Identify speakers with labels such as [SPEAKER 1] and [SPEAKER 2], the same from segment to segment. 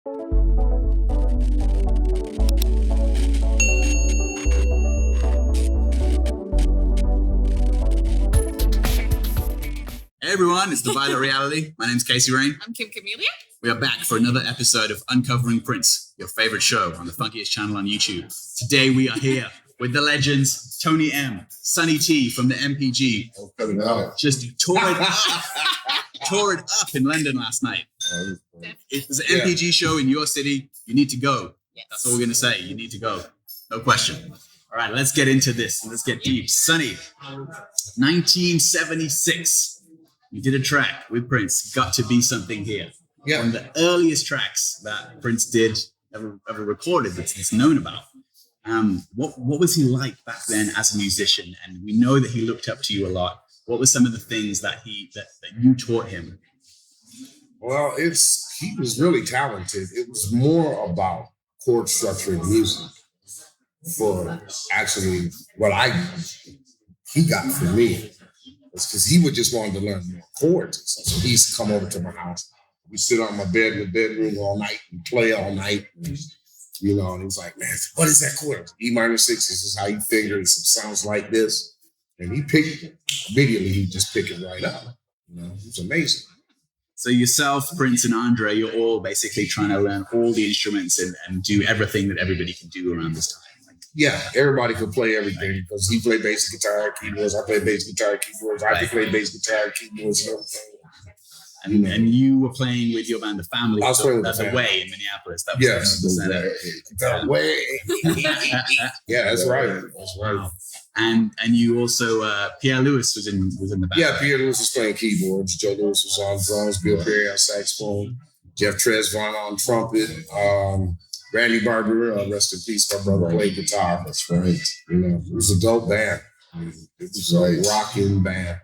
[SPEAKER 1] Hey everyone, it's The Violet Reality. My name's Casey Rain.
[SPEAKER 2] I'm Kim Camellia.
[SPEAKER 1] We are back for another episode of Uncovering Prince, your favorite show on the funkiest channel on YouTube. Today we are here with the legends, Tony M, Sonny T from the NPG. Just tore it up in London last night. If there's an NPG show in your city, you need to go.
[SPEAKER 2] Yes.
[SPEAKER 1] That's all we're going to say. You need to go. No question. All right, let's get into this. Let's get deep. Sonny, 1976. You did a track with Prince, Got to Be Something Here.
[SPEAKER 3] Yeah.
[SPEAKER 1] One of the earliest tracks that Prince did ever recorded that's known about. What was he like back then as a musician? And we know that he looked up to you a lot. What were some of the things that you taught him?
[SPEAKER 3] Well, he was really talented. It was more about chord structure and music for actually what he got from me. It's because he would just want to learn more chords. So he used to come over to my house. We sit on my bed in the bedroom all night and play all night. And, you know, and he was like, man, what is that chord? E minor 6, this is how you finger it. It sounds like this. And he picked it. Immediately, he just picked it right up. You know, it was amazing.
[SPEAKER 1] So yourself, Prince, and Andre, you're all basically trying to learn all the instruments and do everything that everybody can do around this time.
[SPEAKER 3] Yeah, everybody could play everything because he played bass guitar, keyboards. I played bass guitar, keyboards. I could play bass guitar, keyboards, and everything.
[SPEAKER 1] And you were playing with your band, The Family.
[SPEAKER 3] I was playing with
[SPEAKER 1] The
[SPEAKER 3] The
[SPEAKER 1] Way in Minneapolis. That was
[SPEAKER 3] The Way. Yeah, that's right. That's right.
[SPEAKER 1] Wow. And you also Pierre Lewis was in the band.
[SPEAKER 3] Yeah, Pierre Lewis was playing keyboards. Joe Lewis was on drums. Bill Perry on saxophone. Jeff Tresvant on trumpet. Randy Barber, rest in peace, my brother, played guitar. That's right. You know, it was a dope band. It was a rocking band.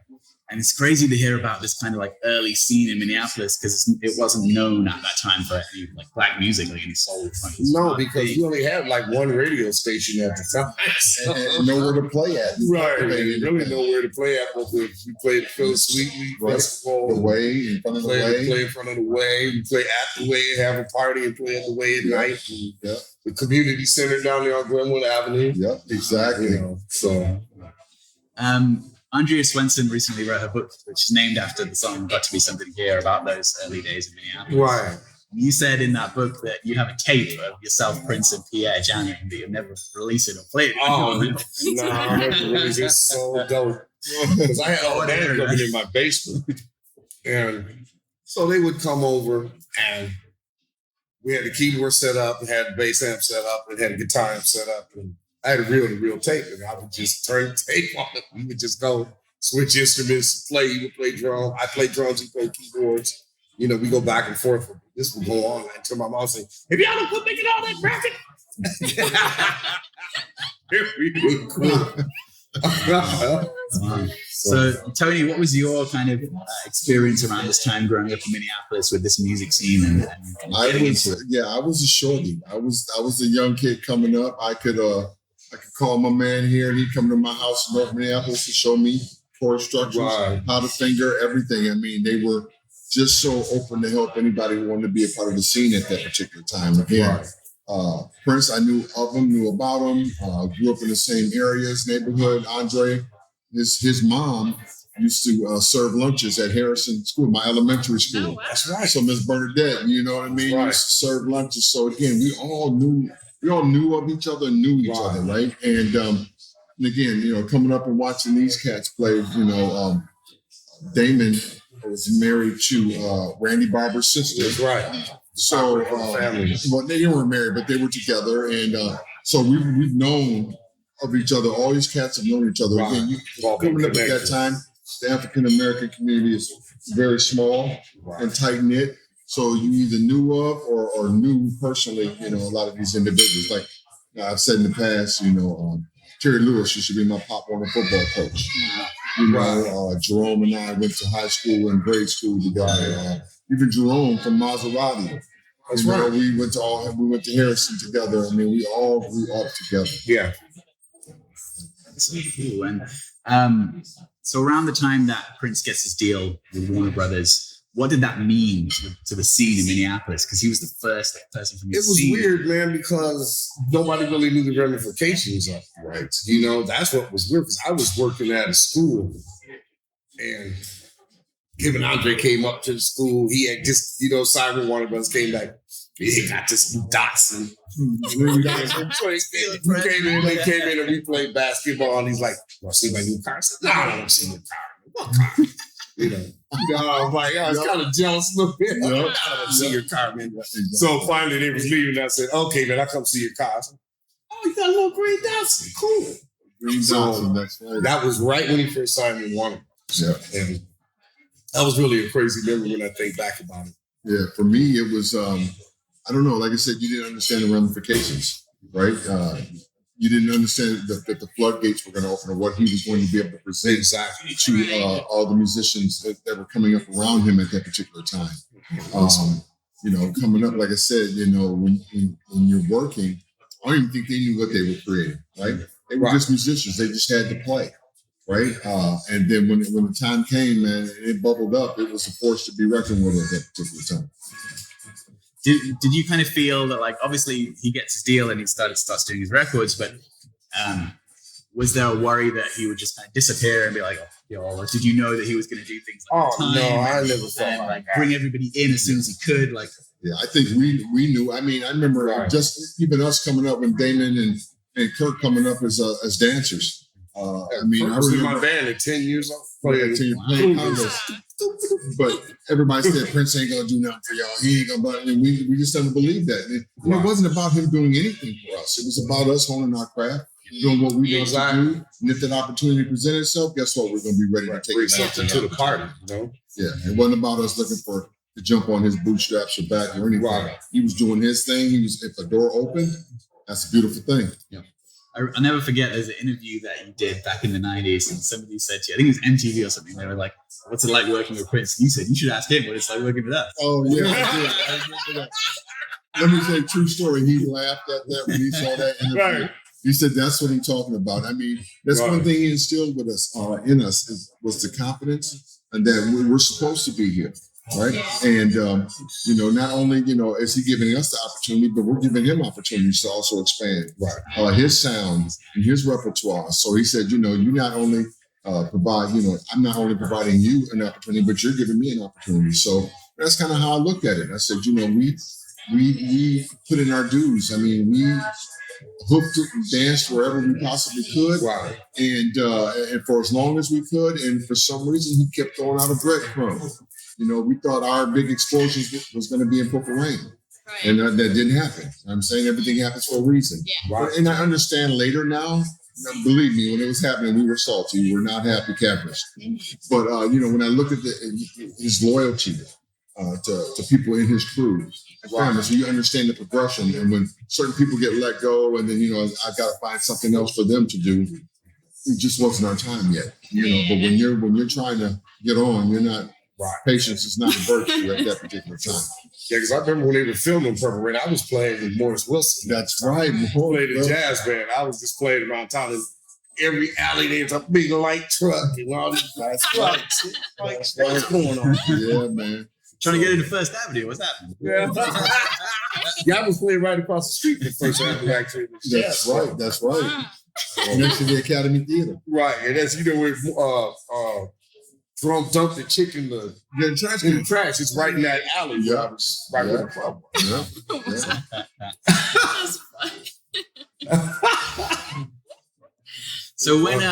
[SPEAKER 1] And it's crazy to hear about this kind of like early scene in Minneapolis because it wasn't known at that time for any like black music, like any soul.
[SPEAKER 3] No, because you only had like one radio station at the time.
[SPEAKER 4] And nowhere to play at.
[SPEAKER 3] Right. Really nowhere to play at. But we played at Phyllis Sweetly Festival.
[SPEAKER 4] The Way, in front of the Way.
[SPEAKER 3] Play in front of the Way. We play at the Way, have a party and play at the Way at night.
[SPEAKER 4] Yeah.
[SPEAKER 3] The community center down there on Glenwood Avenue.
[SPEAKER 4] Yep, exactly.
[SPEAKER 3] You know, so.
[SPEAKER 1] Andrea Swenson recently wrote a book which is named after the song Got to Be Something Here about those early days in Minneapolis.
[SPEAKER 3] Right.
[SPEAKER 1] You said in that book that you have a tape of yourself, Prince, and Pierre jamming, but you'll never release it or play it.
[SPEAKER 3] Oh, no, that's really just so dope. Because I had all that equipment in my basement. And so they would come over and we had the keyboard set up, and had the bass amp set up, and had the guitar amp set up. And I had a reel tape, and I would just turn the tape on it. We would just go switch instruments, play. He would play drums. I play drums. He played keyboards. You know, we go back and forth. This would go on until my mom said, "If y'all don't quit making all that racket."
[SPEAKER 1] So, Tony, what was your kind of experience around this time growing up in Minneapolis with this music scene?
[SPEAKER 4] I was a shorty. I was a young kid coming up. I could call my man here, and he'd come to my house in North Minneapolis to show me chord structures, how to finger, everything. I mean, they were just so open to help anybody who wanted to be a part of the scene at that particular time. Again, Prince, I knew of him, knew about him, grew up in the same areas, neighborhood. Andre, his mom used to serve lunches at Harrison School, my elementary school.
[SPEAKER 2] Oh, wow.
[SPEAKER 3] That's right.
[SPEAKER 4] So Miss Bernadette, you know what I mean?
[SPEAKER 3] Right.
[SPEAKER 4] Used to serve lunches. So again, we all knew of each other, knew each other, right? And again, you know, coming up and watching these cats play, you know, Damon was married to Randy Barber's sister.
[SPEAKER 3] That's right.
[SPEAKER 4] So, well, they weren't married, but they were together. And so we've known of each other. All these cats have known each other. Again, coming up at that time, the African-American community is very small and tight-knit. So you either knew of or knew personally, you know, a lot of these individuals. Like I've said in the past, you know, Terry Lewis used to be my Pop Warner football coach. You know, Jerome and I went to high school and grade school together. Even Jerome from Maserati.
[SPEAKER 3] That's right.
[SPEAKER 4] We went to Harrison together. I mean, we all grew up together.
[SPEAKER 3] Yeah.
[SPEAKER 1] So cool. And so around the time that Prince gets his deal with Warner Brothers, what did that mean to the scene in Minneapolis? Because he was the first person from your scene.
[SPEAKER 3] It was weird, man, because nobody really knew the ramifications of it, right? You know, that's what was weird, because I was working at a school, and him and Andre came up to the school. He had just, you know, Simon, one of us, came back. He got this new Datsun. They came in and we played basketball, and he's like, "Want to see my new car?" I said, "No, I don't want to see your car. What car?" You know, I was like, I was kind of jealous a little bit. I don't want to see your car, man. So finally they was leaving. I said, "Okay, man, I'll come see your car." I said, "Oh, you got a little green Datsun. Cool."
[SPEAKER 4] Green Datsun, that's right.
[SPEAKER 3] That was right when he first signed me Warner.
[SPEAKER 4] Yeah.
[SPEAKER 3] And that was really a crazy memory when I think back about it.
[SPEAKER 4] Yeah, for me, it was, I don't know, like I said, you didn't understand the ramifications, right? You didn't understand that the floodgates were going to open, or what he was going to be able to present to all the musicians that were coming up around him at that particular time. You know, coming up, like I said, you know, when you're working, I don't even think they knew what they were creating, right? They were just musicians. They just had to play, right? And then when the time came, man, it bubbled up. It was a force to be reckoned with at that particular time.
[SPEAKER 1] Did you kind of feel that, like, obviously he gets his deal and he starts doing his records, but was there a worry that he would just kind of disappear and be like, or did you know that he was going to do things like
[SPEAKER 3] time? No, I never thought
[SPEAKER 1] like bring everybody in as soon as he could? Like,
[SPEAKER 4] yeah, I think we knew. I mean, I remember just even us coming up when Damon and Kirk coming up as dancers. I mean, I was
[SPEAKER 3] in my band at 10 years old. Playing
[SPEAKER 4] congas. But everybody said Prince ain't gonna do nothing for y'all. He ain't gonna. And we just never believed that. And it wasn't about him doing anything for us. It was about us honing our craft, doing what we wanted to do. And if that opportunity presented itself, guess what? We're gonna be ready to take it
[SPEAKER 3] something to the party. You know?
[SPEAKER 4] Yeah, it wasn't about us looking to jump on his bootstraps or back or anything. Right. He was doing his thing. If a door opened, that's a beautiful thing.
[SPEAKER 1] Yeah. I'll never forget, there's an interview that you did back in the 90s, and somebody said to you, I think it was MTV or something, they were like, "What's it like working with Prince?" And you said, "You should ask him what it's like working with us."
[SPEAKER 4] Oh, yeah, I did. I remember that. Let me say a true story. He laughed at that when he saw that interview. Right. He said, "That's what he's talking about." I mean, that's one thing he instilled with us, in us, was the confidence and that we're supposed to be here. Right. And, you know, not only, you know, is he giving us the opportunity, but we're giving him opportunities to also expand his sound and his repertoire. So he said, you know, you not only provide, you know, I'm not only providing you an opportunity, but you're giving me an opportunity. So that's kind of how I looked at it. I said, you know, we put in our dues. I mean, we hooked it and danced wherever we possibly could.
[SPEAKER 3] Wow.
[SPEAKER 4] And for as long as we could. And for some reason, he kept throwing out a breadcrumb. You know, we thought our big explosion was going to be in Purple Rain. Right. And that didn't happen. I'm saying everything happens for a reason. Yeah. Right. And I understand later now, believe me, when it was happening, we were salty. We were not happy campers. But, you know, when I look at his loyalty to people in his crew, so you understand the progression. And when certain people get let go and then, you know, I've got to find something else for them to do, it just wasn't our time yet. You know, but when you're trying to get on, you're not. Right. Patience is not a virtue at that particular time.
[SPEAKER 3] Yeah, because I remember when they were filming Purple Rain, I was playing with Morris Wilson.
[SPEAKER 4] That's right.
[SPEAKER 3] I played a jazz band. I was just playing around town. In every alley, there's a big light truck and all these trucks. Like, what's going on?
[SPEAKER 4] Yeah, man.
[SPEAKER 1] Trying to get into First Avenue. What's happening?
[SPEAKER 3] Yeah. Yeah, I was playing right across the street from First Avenue, actually.
[SPEAKER 4] That's right. That's right. Next to the Academy Theater.
[SPEAKER 3] Right. And that's, you know, where Trump dumped the chicken in the trash. It's right in that alley. Yeah, I was right where the club was.
[SPEAKER 1] Yeah. So when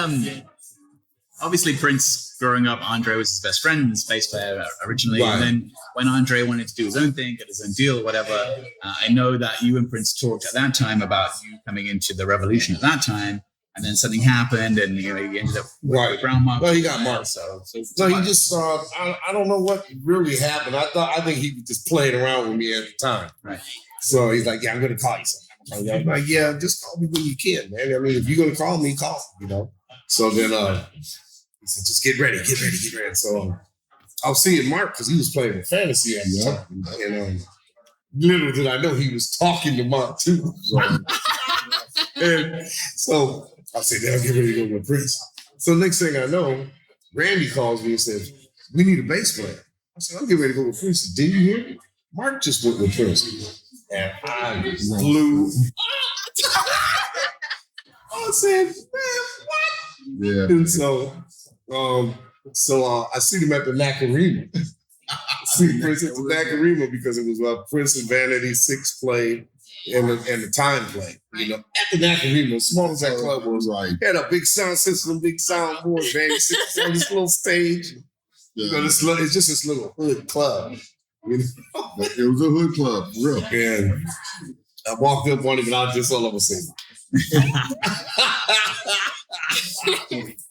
[SPEAKER 1] obviously Prince growing up, Andre was his best friend, his bass player originally, and then when Andre wanted to do his own thing, get his own deal, whatever, I know that you and Prince talked at that time about you coming into the Revolution at that time. And then something happened, and you know he ended up with Brown Mark.
[SPEAKER 3] Well, he got marked. So he just I don't know what really happened. I think he was just playing around with me at the time.
[SPEAKER 1] Right.
[SPEAKER 3] So he's like, "Yeah, I'm gonna call you something." I'm like, "Yeah, just call me when you can, man. I mean, if you're gonna call me, call me, you know." So then he said, "Just get ready." So I was seeing Mark because he was playing with Fantasy at the time, and little did I know he was talking to Mark too. And so I said, "Now get ready to go with Prince." So next thing I know, Randy calls me and says, "We need a bass player." I said, I'm getting ready to go with Prince. He said, did you hear me? Mark just went with Prince. And I flew. I said, man, what?
[SPEAKER 4] Yeah.
[SPEAKER 3] And so I see them at the Nakarima. See Prince at the Nakarima because it was Prince and Vanity 6 played and the Time played. You know, at the Nakarima, as small as that club was,
[SPEAKER 4] right.
[SPEAKER 3] Had a big sound system, big soundboard, Vanity 6 on this little stage.
[SPEAKER 4] Yeah.
[SPEAKER 3] You know, it's just this little hood club. You know?
[SPEAKER 4] It was a hood club, real.
[SPEAKER 3] And I walked up on him and I was just all over saying.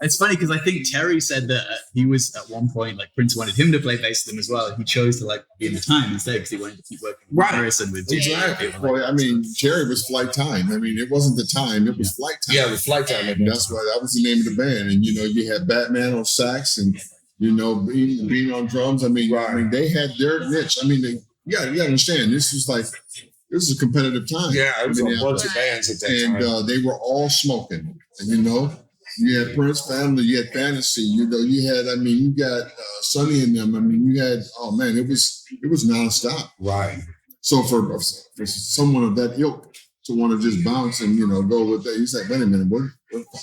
[SPEAKER 1] It's funny because I think Terry said that he was at one point like Prince wanted him to play bass with him as well, and he chose to like be in the Time instead because he wanted to keep working in comparison with
[SPEAKER 4] exactly. Well, I mean, Terry was Flight Time. I mean, it wasn't the Time; it was Flight Time.
[SPEAKER 3] Yeah, it was Flight Time.
[SPEAKER 4] And that's why that was the name of the band. And you know, you had Batman on sax, and you know, being on drums. I mean, they had their niche. I mean, you got to understand. This was a competitive time.
[SPEAKER 3] Yeah, it was a bunch of bands at that time.
[SPEAKER 4] And they were all smoking. And, you know, you had Prince Family, you had Fantasy, you know, you got Sonny and them. I mean, you had, oh man, it was nonstop.
[SPEAKER 3] Right.
[SPEAKER 4] So for someone of that ilk to want to just bounce and, you know, go with that, he's like, wait a minute, we're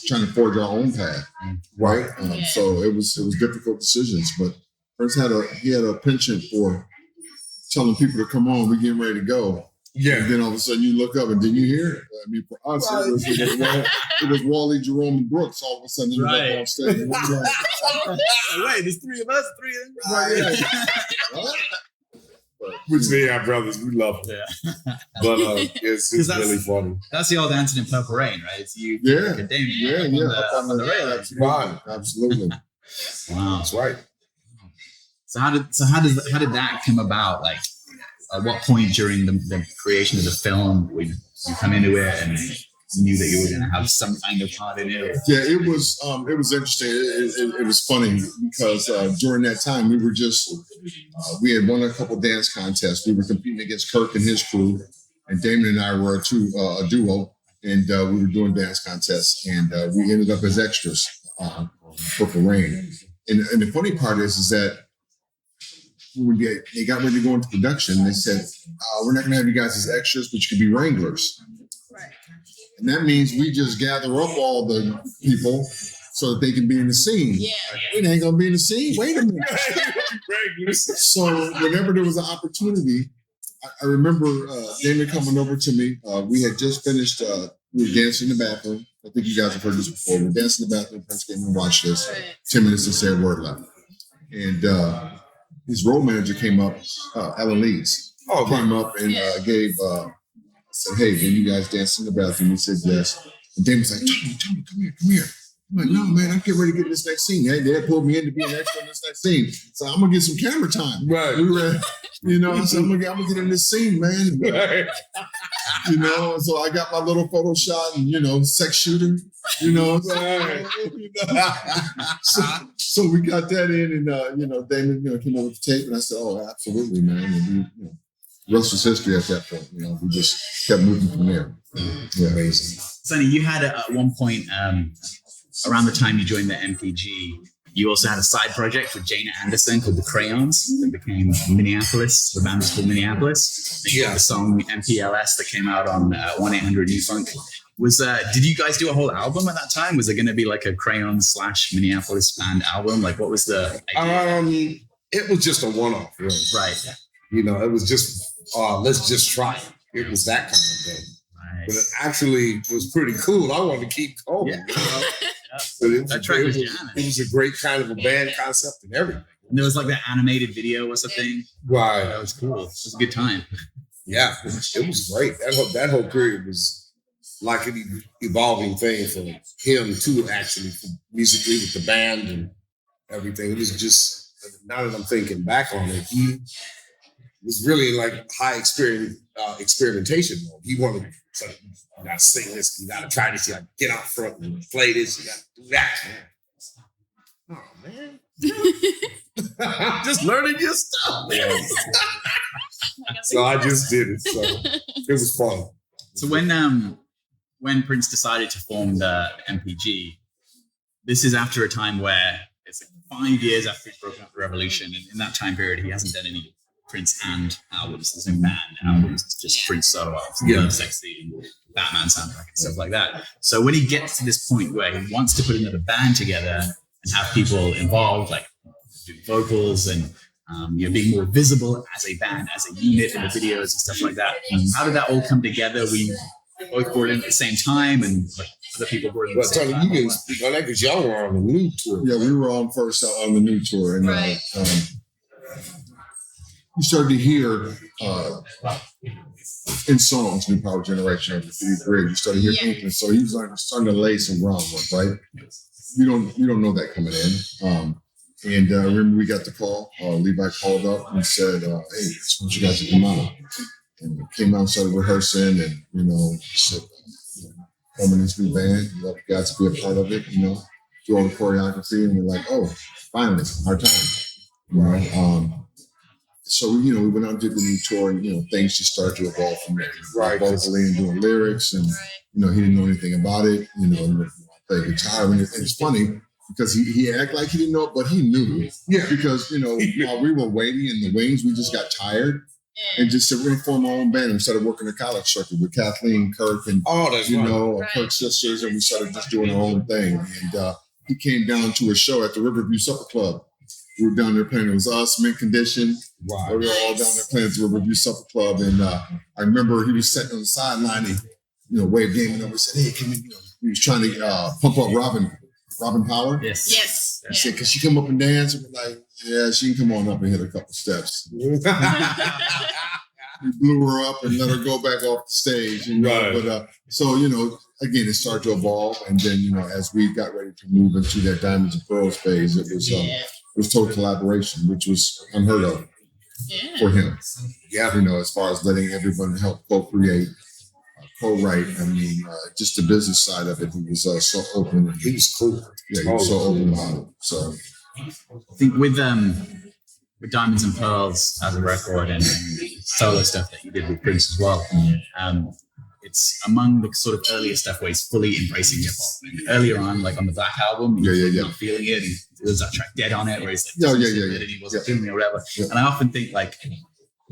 [SPEAKER 4] trying to forge our own path. Right. So it was difficult decisions, but Prince had a penchant for telling people to come on, we're getting ready to go. Yeah. And then all of a sudden you look up and then you hear it. I mean, for us, it was Wally, Jerome, and Brooks all of a sudden up on stage.
[SPEAKER 1] Wait, there's three of us, three of them.
[SPEAKER 3] Right. Which they are brothers, we love them. Yeah. But it's really funny.
[SPEAKER 1] That's the old Dancing in Purple Rain, right? It's you,
[SPEAKER 4] yeah,
[SPEAKER 1] like Damien,
[SPEAKER 4] up on the rail. Absolutely.
[SPEAKER 1] Wow,
[SPEAKER 3] that's right.
[SPEAKER 1] So how did that come about? Like, at what point during the creation of the film would you come into it and knew that you were going to have some kind of part in it?
[SPEAKER 4] Yeah, it was interesting. It was funny because during that time we had won a couple dance contests. We were competing against Kirk and his crew, and Damon and I were a duo, and we were doing dance contests, and we ended up as extras on Purple Rain. And the funny part is that when they got ready to go into production, they said, we're not going to have you guys as extras, but you can be wranglers. Right. And that means we just gather up all the people so that they can be in the scene. Yeah. Like, we ain't going to be in the scene. Wait a minute. So whenever there was an opportunity, I remember Damon coming over to me. We had just finished, we were dancing in the bathroom. I think you guys have heard this before. We were dancing in the bathroom. Prince came and watched this. Right. 10 minutes to say a word left. And his role manager came up, Alan Leeds, came up and said, hey, when you guys dance in the bathroom? He said, yes. And Damon's like, Tony, come here. I'm like, no, man, I'm getting ready to get in this next scene. They pulled me in to be an extra in this next scene. So I'm going to get some camera time. Right. We were, I said, I'm going to get in this scene, man. Right. So I got my little photo shot and, sex shooting, Right. So we got that in and, Damon, came over with the tape and I said, oh, absolutely, man. And we, the rest was history at that point. We just kept moving from there. Yeah. Amazing.
[SPEAKER 1] Sonny, you had at one point, around the time you joined the NPG, you also had a side project with Jana Anderson called The Crayons that became Minneapolis. The band was called Minneapolis. They had the song MPLS that came out on 1-800-NEW-FUNK. Did you guys do a whole album at that time? Was it going to be like a Crayons / Minneapolis band album? Like, what was the idea?
[SPEAKER 3] It was just a one-off, really.
[SPEAKER 1] Right.
[SPEAKER 3] It was just, let's just try it. It was that kind of thing. Right. But it actually was pretty cool. I wanted to keep going. Yeah. But it was a great kind of a band concept and everything.
[SPEAKER 1] And there was like that animated video or something.
[SPEAKER 3] Right.
[SPEAKER 1] That was cool. It was a good time.
[SPEAKER 3] Yeah, it was great. That whole period was like an evolving thing for him too, actually, musically with the band and everything. It was just, now that I'm thinking back on it, he was really like high experimentation mode. He wanted to, you gotta sing this, you gotta try this, you gotta get out front and play this, you gotta do that. Oh man. Just learning your stuff. Yeah. So I just did it. So it was fun.
[SPEAKER 1] So when Prince decided to form the NPG, this is after a time where it's 5 years after he's broken up the Revolution, and in that time period, he hasn't done any Prince and albums. There's no band albums. It's just Prince solo albums. Love Sexy and Batman soundtrack and stuff like that. So when he gets to this point where he wants to put another band together and have people involved, like do vocals and being more visible as a band, as a unit in the videos and stuff like that. How did that all come together? We both brought in at the same time, and like, other people brought in at the same time.
[SPEAKER 3] You can speak on that because y'all were on the new tour.
[SPEAKER 4] Yeah, we were on first on the new tour, and you started to hear in songs, New Power Generation of the Three Grid. You started to hear things, so he was starting to lay some groundwork, right? You don't know that coming in. And I remember we got the call. Levi called up and said, "Hey, I just want you guys to come out." And we came out and started rehearsing, and said, "Forming this new band, you want you guys to be a part of it, do all the choreography." And we're like, "Oh, finally, our time." So we went out and did the new tour, and things just started to evolve from there. Right, vocally and doing lyrics, and he didn't know anything about it. Play guitar, and it's funny. Because he acted like he didn't know, but he knew. Yeah. Because, while we were waiting in the wings, we just got tired and just said, we're going to form our own band. And we started working the college circuit with Kathleen, Kirk, and, Kirk's sisters. And we started just doing our own thing. And he came down to a show at the Riverview Supper Club. We were down there playing. It was us, Mint Condition. Wow. We were all down there playing at the Riverview Supper Club. And I remember he was sitting on the sideline. He, waved gaming over and said, "Hey, can we, he was trying to pump up Robin Power."
[SPEAKER 1] Yes.
[SPEAKER 4] He said, "Can she come up and dance?" And we're like, "Yeah, she can come on up and hit a couple steps." We blew her up and let her go back off the stage. But so again, it started to evolve, and then as we got ready to move into that Diamonds and Pearls phase, it was total collaboration, which was unheard of for him. Yeah, as far as letting everyone help co-create. Co-write. Just the business side of it, he was so open.
[SPEAKER 3] He was cool.
[SPEAKER 4] Yeah, he was so open about it. So
[SPEAKER 1] I think with Diamonds and Pearls as a record and solo stuff that you did with Prince as well, it's among the sort of earlier stuff where he's fully embracing hip hop. And earlier on, like on the Black album, he was not feeling it. There was that track "Dead" on it, where he's like, and he wasn't feeling it or whatever. Yeah. And I often think like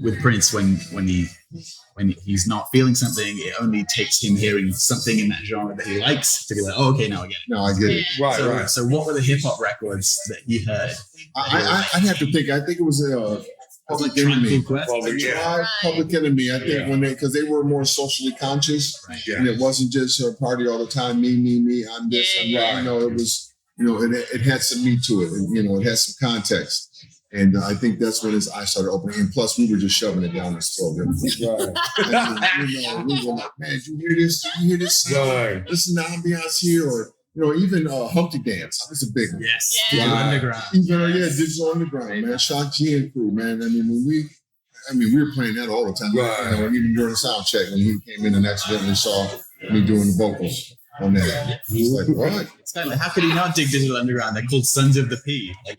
[SPEAKER 1] with Prince, when he's not feeling something, it only takes him hearing something in that genre that he likes to be like, "Oh, okay, now I get it."
[SPEAKER 4] No, I get it.
[SPEAKER 3] Right.
[SPEAKER 1] So what were the hip hop records that you heard?
[SPEAKER 4] I'd have to think. I think it was Public Enemy. Public Enemy. I think because they were more socially conscious, and it wasn't just a party all the time. Me. I'm this. I'm that. It was. It had some meat to it, and it had some context. And I think that's when his eyes started opening. And plus, we were just shoving it down his throat. We were like, "Man, did you hear this? Did you hear this? Listen to the ambiance here." Or, even Humpty Dance. That was a big one.
[SPEAKER 1] Yes. Digital Underground.
[SPEAKER 4] Digital Underground, man. Shock G and crew, man. We were playing that all the time. And even during the sound check, when he came in and accidentally saw me doing the vocals on that. He was like, "What?"
[SPEAKER 1] It's kind of like, how could he not dig Digital Underground? They're called Sons of the P. Like,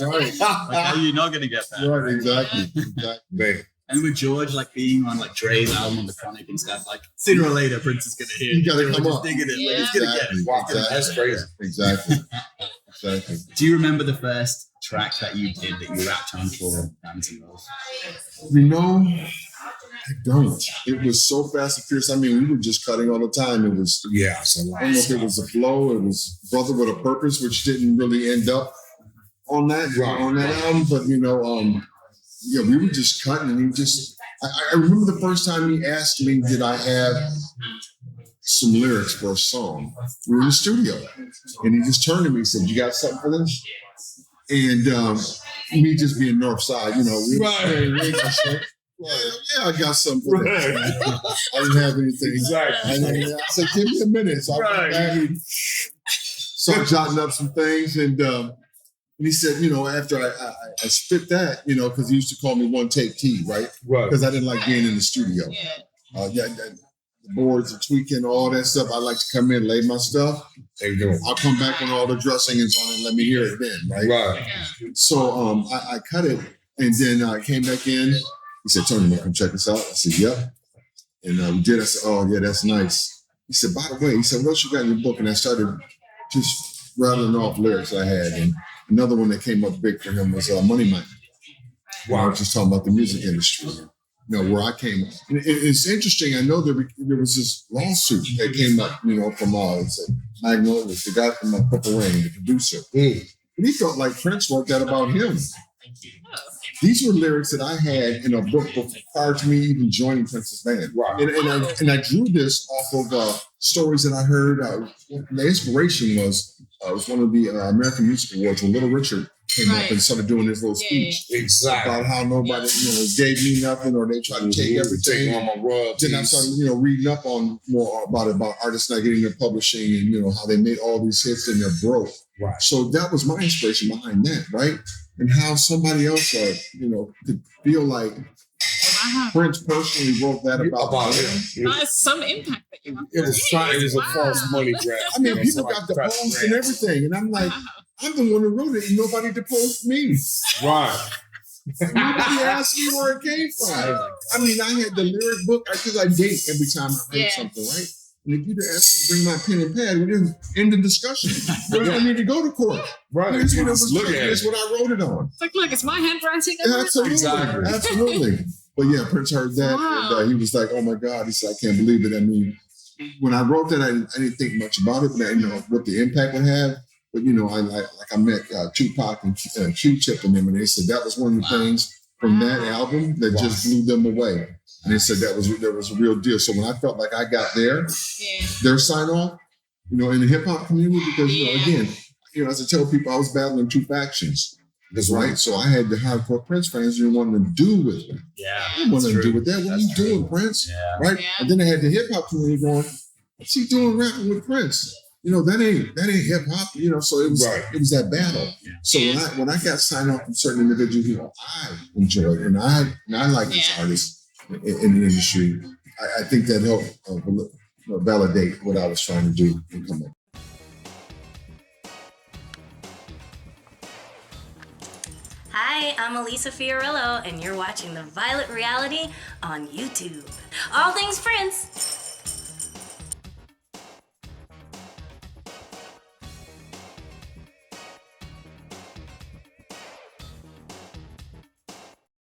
[SPEAKER 4] Right.
[SPEAKER 1] How are you not going to get that?
[SPEAKER 4] Right, exactly.
[SPEAKER 1] And with George, like being on like Dre's album on The Chronic and stuff, like sooner or later, Prince is going to hear.
[SPEAKER 4] You got to come up.
[SPEAKER 1] Digging it. Like, he's going to get it.
[SPEAKER 3] Wow, that's crazy.
[SPEAKER 4] Exactly.
[SPEAKER 1] Do you remember the first track that you did that you rapped on for Diamonds and Pearls?
[SPEAKER 4] I don't. It was so fast and fierce. We were just cutting all the time. It was, I don't know if it was a flow. It was Brother with a Purpose, which didn't really end up on that album. But, we were just cutting, and he just, I remember the first time he asked me, did I have some lyrics for a song? We were in the studio, and he just turned to me and said, "You got something for this?" And me just being Northside, I got something for that. I didn't have anything.
[SPEAKER 3] Exactly.
[SPEAKER 4] And I said, "Give me a minute." So I went back and started jotting up some things, and he said, after I spit that, because he used to call me One Take T, right? Because I didn't like being in the studio. The boards are tweaking, all that stuff. I like to come in, lay my stuff.
[SPEAKER 3] There you go.
[SPEAKER 4] I'll come back when all the dressing is on and let me hear it then, right? So I cut it, and then I came back in. He said, "Tony, come check this out." I said, "Yep." And we did. I said, "Oh, yeah, that's nice." He said, "By the way," he said, "What else you got in your book?" And I started just rattling off lyrics I had. And another one that came up big for him was Money Man. Wow. I was just talking about the music industry. Where I came. And it's interesting. I know there was this lawsuit that came up, from Magnolia, the guy from Purple Rain, the producer. And he felt like Prince wrote that about him. These were lyrics that I had in a book prior to me even joining Prince's band. Wow. And I drew this off of stories that I heard. The inspiration was one of the American Music Awards when Little Richard came up and started doing his little speech about how nobody, gave me nothing or they tried to take everything. On my royalties. Then I started, reading up on more about artists not getting their publishing and, how they made all these hits and they're broke. Right. So that was my inspiration behind that, right? And how somebody else, could feel like Prince personally wrote that about him.
[SPEAKER 2] That's some impact that you have.
[SPEAKER 3] It was a false money grab.
[SPEAKER 4] I mean, people got deposed and everything. And I'm like, I'm the one who wrote it and nobody deposed me.
[SPEAKER 3] Right.
[SPEAKER 4] Nobody asked me where it came from. I mean, I had the lyric book because I date every time I write something, right? And if you'd have asked me to bring my pen and pad, we didn't end the discussion. We don't need to go to court.
[SPEAKER 3] Right.
[SPEAKER 4] Here's what I wrote it on.
[SPEAKER 2] It's like, look, it's my handwriting.
[SPEAKER 4] Absolutely. Exactly. Absolutely. But yeah, Prince heard that.
[SPEAKER 2] Wow.
[SPEAKER 4] And he was like, oh my God. He said, I can't believe it. I mean, when I wrote that, I didn't think much about it, but what the impact would have. But, I met Tupac and Q-Tip and them, and they said that was one of the things from that album that just blew them away. And they said that was a real deal. So when I felt like I got their sign off, in the hip hop community, because again, as I tell people, I was battling two factions. That's right. So I had the hardcore Prince fans who didn't want to do with it.
[SPEAKER 1] Yeah.
[SPEAKER 4] I didn't want to do with that. What are you doing, Prince? Yeah. Right? Yeah. And then I had the hip hop community going, what's he doing rapping with Prince? That ain't hip hop, so it was that battle. Yeah. So when I got signed off from certain individuals, I enjoyed it and I like this artist in the industry. I think that helped validate what I was trying to do and come up.
[SPEAKER 5] Hi, I'm Elisa Fiorillo, and you're watching The Violet Reality on YouTube. All things Prince.